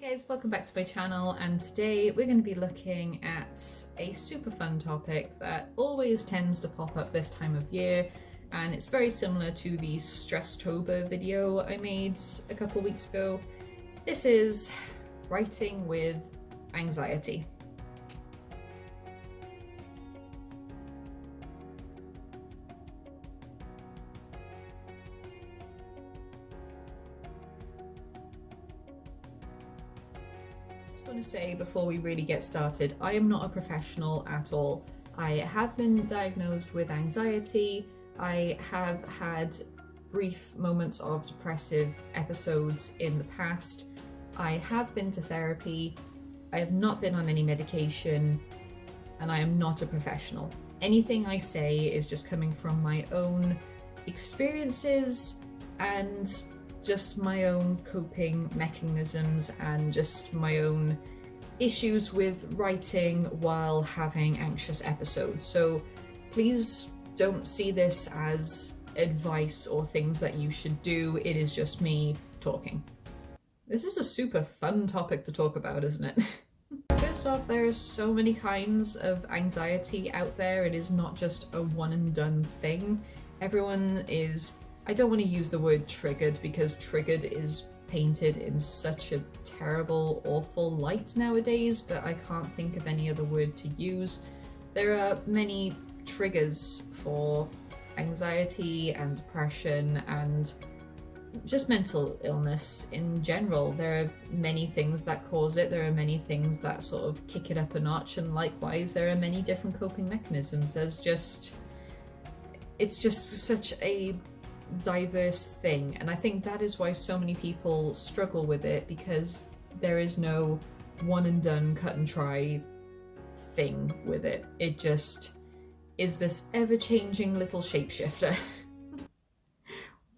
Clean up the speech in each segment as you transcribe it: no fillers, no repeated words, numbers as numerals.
Hey guys, welcome back to my channel, and today we're going to be looking at a super fun topic that always tends to pop up this time of year, and it's very similar to the Stresstober video I made a couple weeks ago. This is writing with anxiety. I want to say before we really get started, I am not a professional at all. I have been diagnosed with anxiety. I have had brief moments of depressive episodes in the past. I have been to therapy. I have not been on any medication, and I am not a professional. Anything I say is just coming from my own experiences and just my own coping mechanisms and just my own issues with writing while having anxious episodes. So please don't see this as advice or things that you should do. It is just me talking. This is a super fun topic to talk about, isn't it? First off, there are so many kinds of anxiety out there. It is not just a one and done thing. Everyone is, I don't want to use the word triggered because triggered is painted in such a terrible, awful light nowadays, but I can't think of any other word to use. There are many triggers for anxiety and depression and just mental illness in general. There are many things that cause it. There are many things that sort of kick it up a notch, and likewise there are many different coping mechanisms. It's just such a diverse thing, and I think that is why so many people struggle with it, because there is no one and done, cut and try thing with it. It just is this ever-changing little shapeshifter.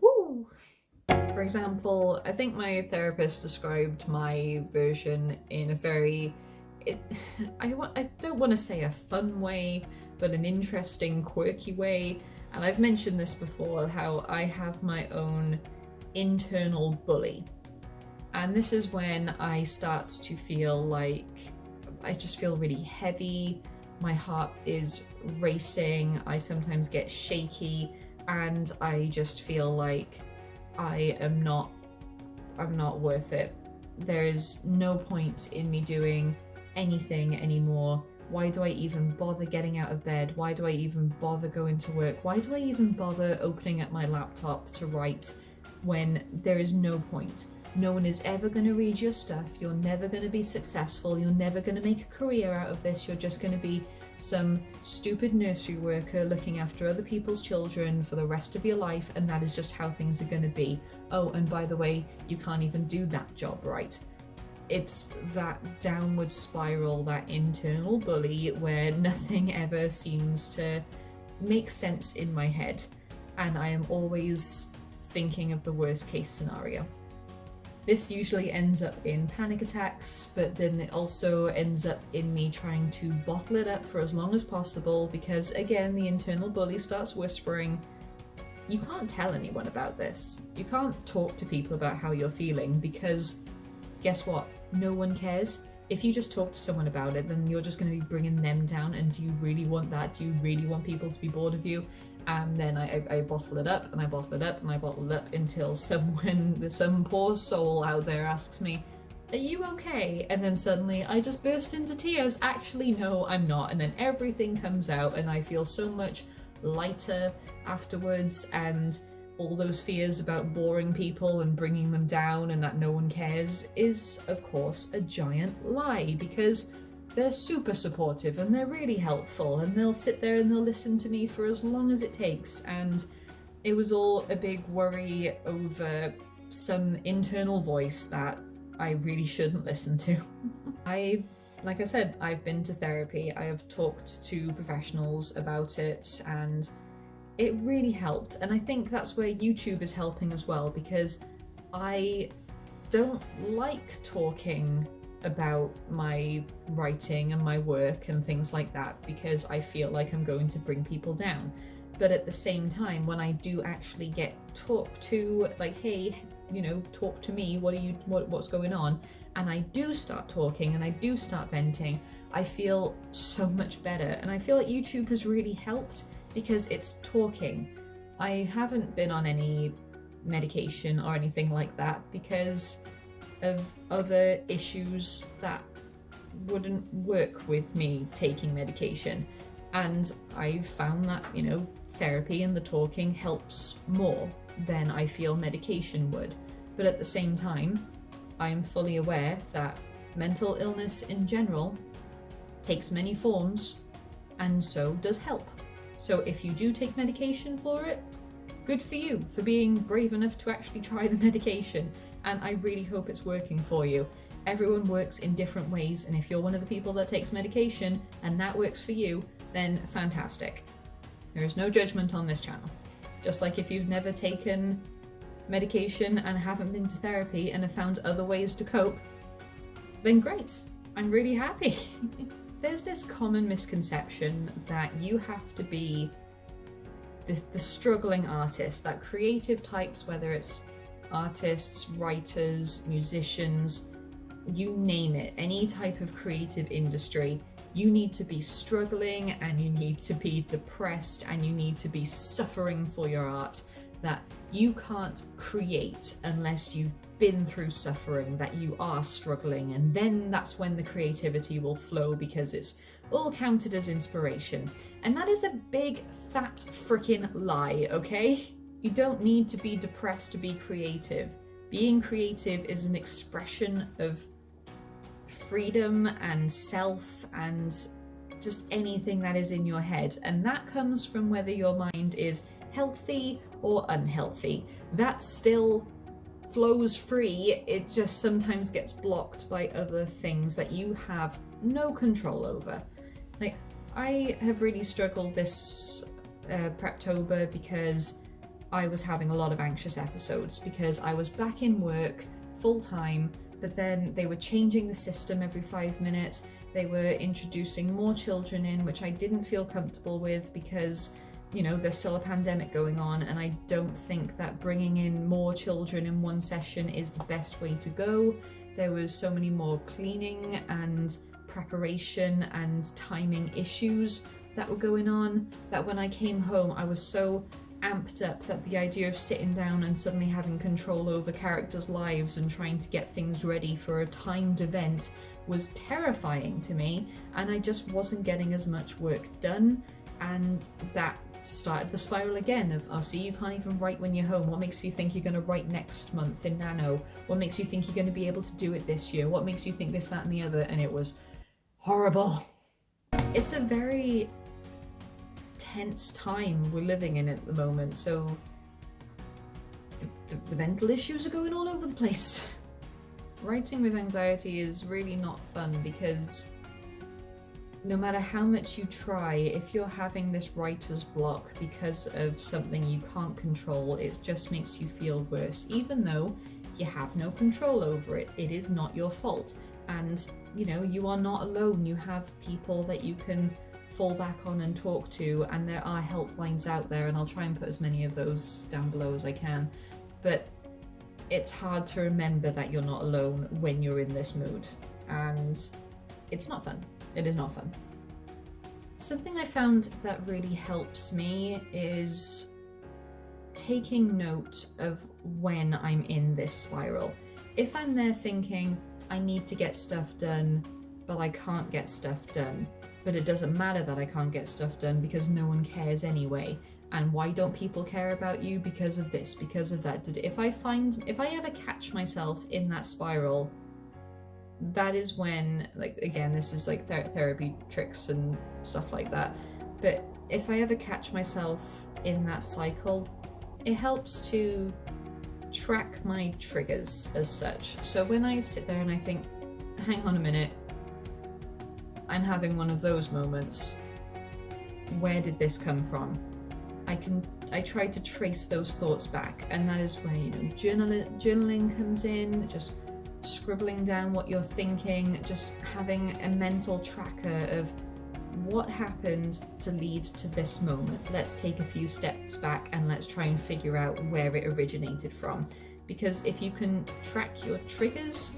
Woo! For example, I think my therapist described my version in a very, I don't want to say a fun way, but an interesting, quirky way. And I've mentioned this before, how I have my own internal bully. And this is when I start to feel like I just feel really heavy, my heart is racing, I sometimes get shaky, and I just feel like I'm not worth it. There is no point in me doing anything anymore. Why do I even bother getting out of bed? Why do I even bother going to work? Why do I even bother opening up my laptop to write when there is no point? No one is ever going to read your stuff. You're never going to be successful. You're never going to make a career out of this. You're just going to be some stupid nursery worker looking after other people's children for the rest of your life, and that is just how things are going to be. Oh, and by the way, you can't even do that job right. It's that downward spiral, that internal bully, where nothing ever seems to make sense in my head, and I am always thinking of the worst case scenario. This usually ends up in panic attacks, but then it also ends up in me trying to bottle it up for as long as possible, because again, the internal bully starts whispering, you can't tell anyone about this. You can't talk to people about how you're feeling, because guess what? No one cares. If you just talk to someone about it, then you're just going to be bringing them down, and do you really want that? Do you really want people to be bored of you? And then I bottle it up, and I bottle it up, and I bottle it up until some poor soul out there asks me, are you okay? And then suddenly I just burst into tears. Actually, no, I'm not. And then everything comes out, and I feel so much lighter afterwards, and all those fears about boring people and bringing them down and that no one cares is, of course, a giant lie, because they're super supportive and they're really helpful, and they'll sit there and they'll listen to me for as long as it takes. And it was all a big worry over some internal voice that I really shouldn't listen to. Like I said, I've been to therapy, I have talked to professionals about it, and it really helped. And I think that's where YouTube is helping as well, because I don't like talking about my writing and my work and things like that, because I feel like I'm going to bring people down. But at the same time, when I do actually get talked to, like, hey, you know, talk to me, what's going on, and I do start talking and I do start venting, I feel so much better. And I feel like YouTube has really helped because it's talking. I haven't been on any medication or anything like that because of other issues that wouldn't work with me taking medication. And I've found that, you know, therapy and the talking helps more than I feel medication would. But at the same time, I'm fully aware that mental illness in general takes many forms, and so does help. So if you do take medication for it, good for you for being brave enough to actually try the medication, and I really hope it's working for you. Everyone works in different ways, and if you're one of the people that takes medication and that works for you, then fantastic. There is no judgment on this channel. Just like if you've never taken medication and haven't been to therapy and have found other ways to cope, then great, I'm really happy. There's this common misconception that you have to be the struggling artist, that creative types, whether it's artists, writers, musicians, you name it, any type of creative industry, you need to be struggling and you need to be depressed and you need to be suffering for your art, that you can't create unless you've been through suffering, that you are struggling, and then that's when the creativity will flow because it's all counted as inspiration. And that is a big fat freaking lie, okay? You don't need to be depressed to be creative. Being creative is an expression of freedom and self and just anything that is in your head, and that comes from whether your mind is healthy or unhealthy. That still flows free, it just sometimes gets blocked by other things that you have no control over. Like, I have really struggled this Preptober because I was having a lot of anxious episodes because I was back in work full time, but then they were changing the system every 5 minutes. They were introducing more children in, which I didn't feel comfortable with because, you know, there's still a pandemic going on, and I don't think that bringing in more children in one session is the best way to go. There was so many more cleaning and preparation and timing issues that were going on that when I came home I was so amped up that the idea of sitting down and suddenly having control over characters' lives and trying to get things ready for a timed event was terrifying to me, and I just wasn't getting as much work done, and that started the spiral again of, oh, see, you can't even write when you're home. What makes you think you're going to write next month in Nano? What makes you think you're going to be able to do it this year? What makes you think this, that, and the other? And it was horrible. It's a very tense time we're living in at the moment, so the mental issues are going all over the place. Writing with anxiety is really not fun because no matter how much you try, if you're having this writer's block because of something you can't control, it just makes you feel worse. Even though you have no control over it, it is not your fault. And, you know, you are not alone. You have people that you can fall back on and talk to, and there are helplines out there, and I'll try and put as many of those down below as I can. But it's hard to remember that you're not alone when you're in this mood, and it's not fun. It is not fun. Something I found that really helps me is taking note of when I'm in this spiral. If I'm there thinking, I need to get stuff done, but I can't get stuff done, but it doesn't matter that I can't get stuff done because no one cares anyway. And why don't people care about you? Because of this, because of that. If I ever catch myself in that spiral, that is when, like, again, this is like therapy tricks and stuff like that, but if I ever catch myself in that cycle, it helps to track my triggers as such. So when I sit there and I think, hang on a minute, I'm having one of those moments, where did this come from? I try to trace those thoughts back, and that is where, you know, journaling comes in, just scribbling down what you're thinking, just having a mental tracker of what happened to lead to this moment. Let's take a few steps back and let's try and figure out where it originated from. because if you can track your triggers,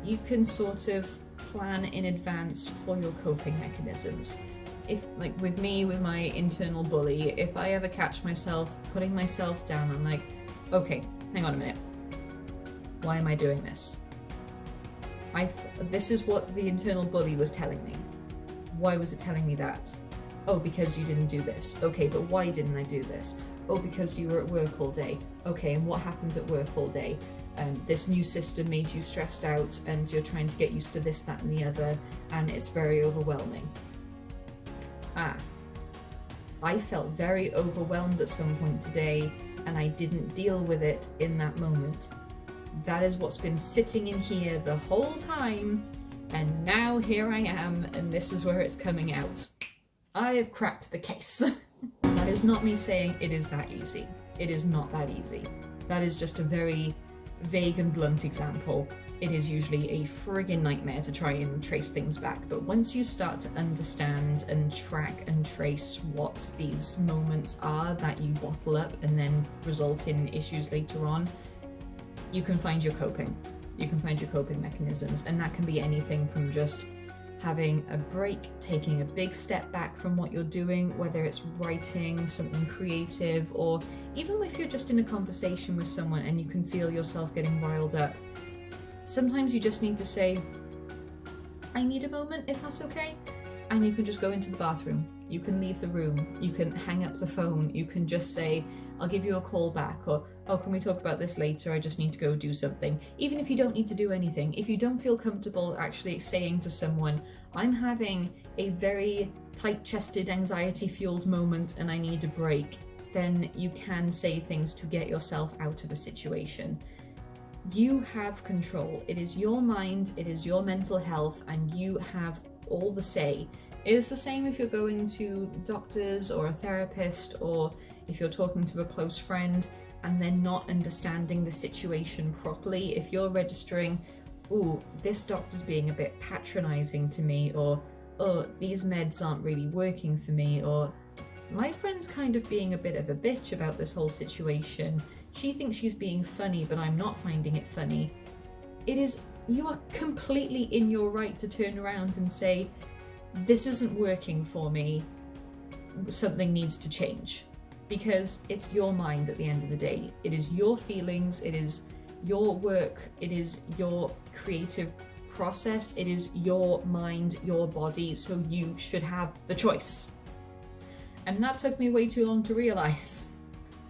you can sort of plan in advance for your coping mechanisms. If, like with me, with my internal bully, if I ever catch myself putting myself down, I'm like, okay, hang on a minute. Why am I doing this? This is what the internal bully was telling me. Why was it telling me that? Oh, because you didn't do this. Okay, but why didn't I do this? Oh, because you were at work all day. Okay, and what happened at work all day? This new system made you stressed out and you're trying to get used to this, that, and the other, and it's very overwhelming. I felt very overwhelmed at some point today, and I didn't deal with it in that moment. That is what's been sitting in here the whole time, and now here I am, and this is where it's coming out. I have cracked the case. That is not me saying it is that easy. It is not that easy. That is just a very vague and blunt example. It is usually a friggin' nightmare to try and trace things back, but once you start to understand and track and trace what these moments are that you bottle up and then result in issues later on, you can find your coping. You can find your coping mechanisms, and that can be anything from just having a break, taking a big step back from what you're doing, whether it's writing something creative, or even if you're just in a conversation with someone and you can feel yourself getting riled up. Sometimes you just need to say, I need a moment, if that's okay. And you can just go into the bathroom. You can leave the room. You can hang up the phone. You can just say, I'll give you a call back, or, oh, can we talk about this later? I just need to go do something. Even if you don't need to do anything, if you don't feel comfortable actually saying to someone, I'm having a very tight-chested, anxiety-fueled moment and I need a break, then you can say things to get yourself out of a situation. You have control. It is your mind, it is your mental health, and you have all the say. It is the same if you're going to doctors or a therapist, or if you're talking to a close friend and they're not understanding the situation properly. If you're registering, ooh, this doctor's being a bit patronizing to me, or, oh, these meds aren't really working for me, or my friend's kind of being a bit of a bitch about this whole situation. She thinks she's being funny, but I'm not finding it funny. You are completely in your right to turn around and say, this isn't working for me, something needs to change. Because it's your mind at the end of the day. It is your feelings, it is your work, it is your creative process, it is your mind, your body, so you should have the choice. And that took me way too long to realise.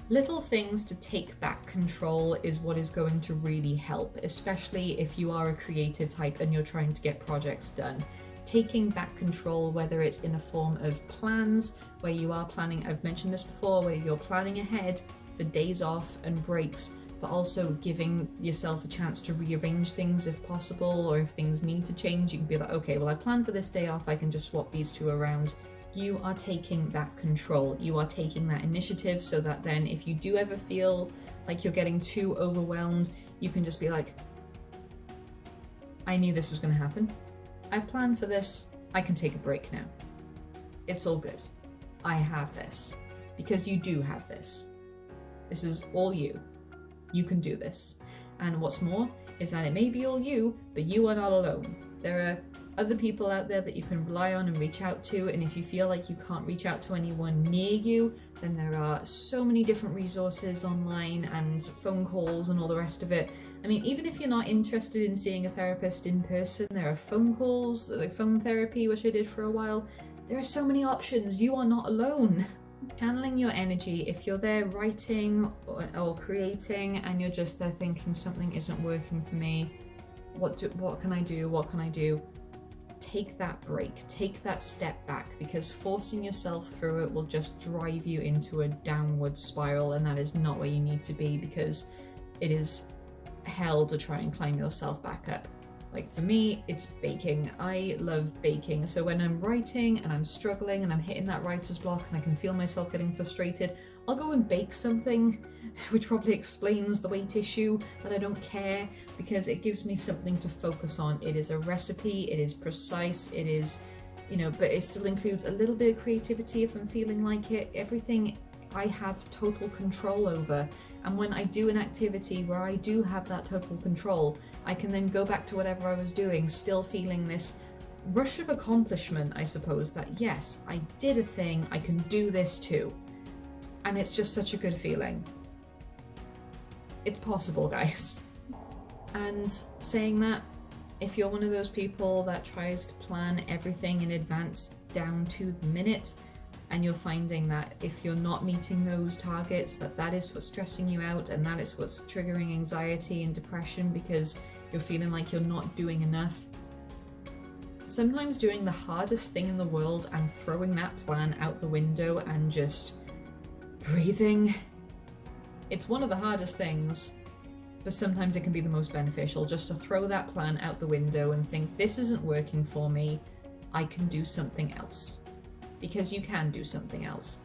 Little things to take back control is what is going to really help, especially if you are a creative type and you're trying to get projects done. Taking back control, whether it's in a form of plans, where you are planning, I've mentioned this before, where you're planning ahead for days off and breaks, but also giving yourself a chance to rearrange things if possible, or if things need to change, you can be like, okay, well I planned for this day off, I can just swap these two around. You are taking that control, you are taking that initiative, so that then if you do ever feel like you're getting too overwhelmed, you can just be like, I knew this was going to happen. I've planned for this, I can take a break now. It's all good. I have this. Because you do have this. This is all you. You can do this. And what's more is that it may be all you, but you are not alone. There are other people out there that you can rely on and reach out to, and if you feel like you can't reach out to anyone near you, then there are so many different resources online and phone calls and all the rest of it. I mean, even if you're not interested in seeing a therapist in person, there are phone calls, like phone therapy, which I did for a while. There are so many options. You are not alone. Channeling your energy, if you're there writing or creating and you're just there thinking something isn't working for me, what can I do? What can I do? Take that break, take that step back, because forcing yourself through it will just drive you into a downward spiral, and that is not where you need to be, because it is hell to try and climb yourself back up. Like for me, it's baking. I love baking. So when I'm writing and I'm struggling and I'm hitting that writer's block and I can feel myself getting frustrated, I'll go and bake something, which probably explains the weight issue, but I don't care because it gives me something to focus on. It is a recipe, it is precise, it is, but it still includes a little bit of creativity if I'm feeling like it. Everything I have total control over. And when I do an activity where I do have that total control, I can then go back to whatever I was doing, still feeling this rush of accomplishment, I suppose, that yes, I did a thing, I can do this too. And it's just such a good feeling. It's possible, guys. And saying that, if you're one of those people that tries to plan everything in advance down to the minute, and you're finding that if you're not meeting those targets, that is what's stressing you out, and that is what's triggering anxiety and depression because you're feeling like you're not doing enough. Sometimes doing the hardest thing in the world and throwing that plan out the window and just breathing. It's one of the hardest things, but sometimes it can be the most beneficial, just to throw that plan out the window and think, this isn't working for me, I can do something else. Because you can do something else.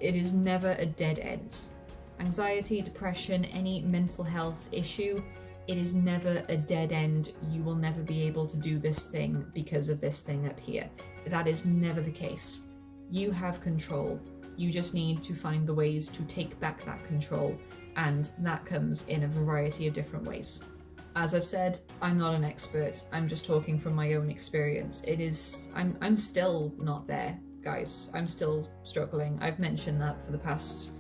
It is never a dead end. Anxiety, depression, any mental health issue, it is never a dead end. You will never be able to do this thing because of this thing up here. That is never the case. You have control. You just need to find the ways to take back that control, and that comes in a variety of different ways. As I've said, I'm not an expert. I'm just talking from my own experience. I'm still not there, guys. I'm still struggling. I've mentioned that for the past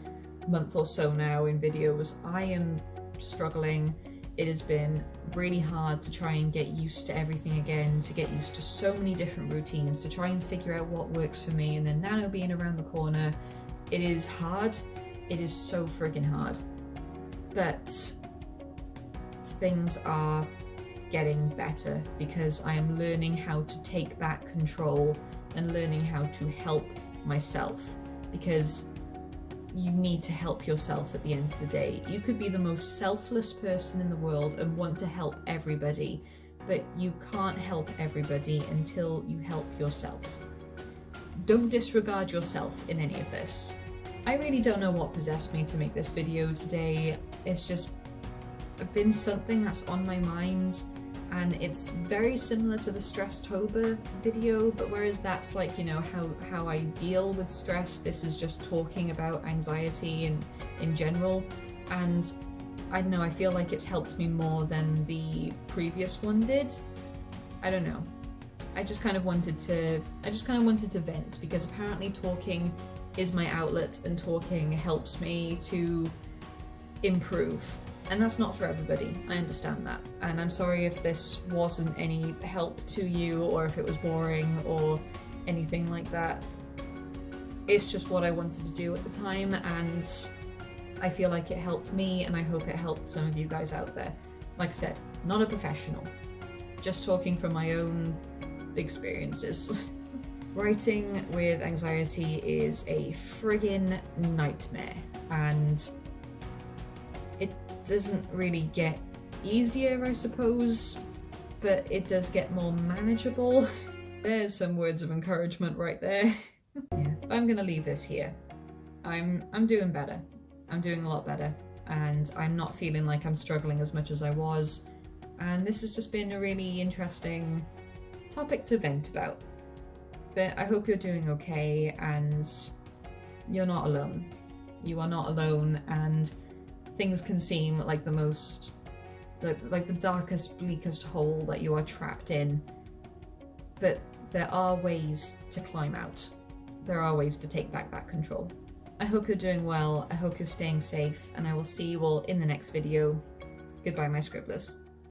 month or so now in videos. I am struggling. It has been really hard to try and get used to everything again, to get used to so many different routines, to try and figure out what works for me, and then Nano being around the corner. It is hard. It is so friggin' hard. But things are getting better because I am learning how to take back control and learning how to help myself, because you need to help yourself at the end of the day. You could be the most selfless person in the world and want to help everybody, but you can't help everybody until you help yourself. Don't disregard yourself in any of this. I really don't know what possessed me to make this video today. It's just been something that's on my mind, and it's very similar to the Stresstober video, but whereas that's like, you know, how I deal with stress, this is just talking about anxiety and in general, and I don't know, I feel like it's helped me more than the previous one did. I don't know. I just kind of wanted to vent, because apparently talking is my outlet and talking helps me to improve. And that's not for everybody, I understand that. And I'm sorry if this wasn't any help to you, or if it was boring or anything like that. It's just what I wanted to do at the time, and I feel like it helped me, and I hope it helped some of you guys out there. Like I said, not a professional, just talking from my own experiences. Writing with anxiety is a friggin' nightmare, and it doesn't really get easier, I suppose, but it does get more manageable. There's some words of encouragement right there. Yeah, I'm gonna leave this here. I'm doing better. I'm doing a lot better, and I'm not feeling like I'm struggling as much as I was, and this has just been a really interesting topic to vent about. But I hope you're doing okay, and you're not alone. You are not alone, and things can seem like like the darkest, bleakest hole that you are trapped in. But there are ways to climb out. There are ways to take back that control. I hope you're doing well, I hope you're staying safe, and I will see you all in the next video. Goodbye, my scribblers.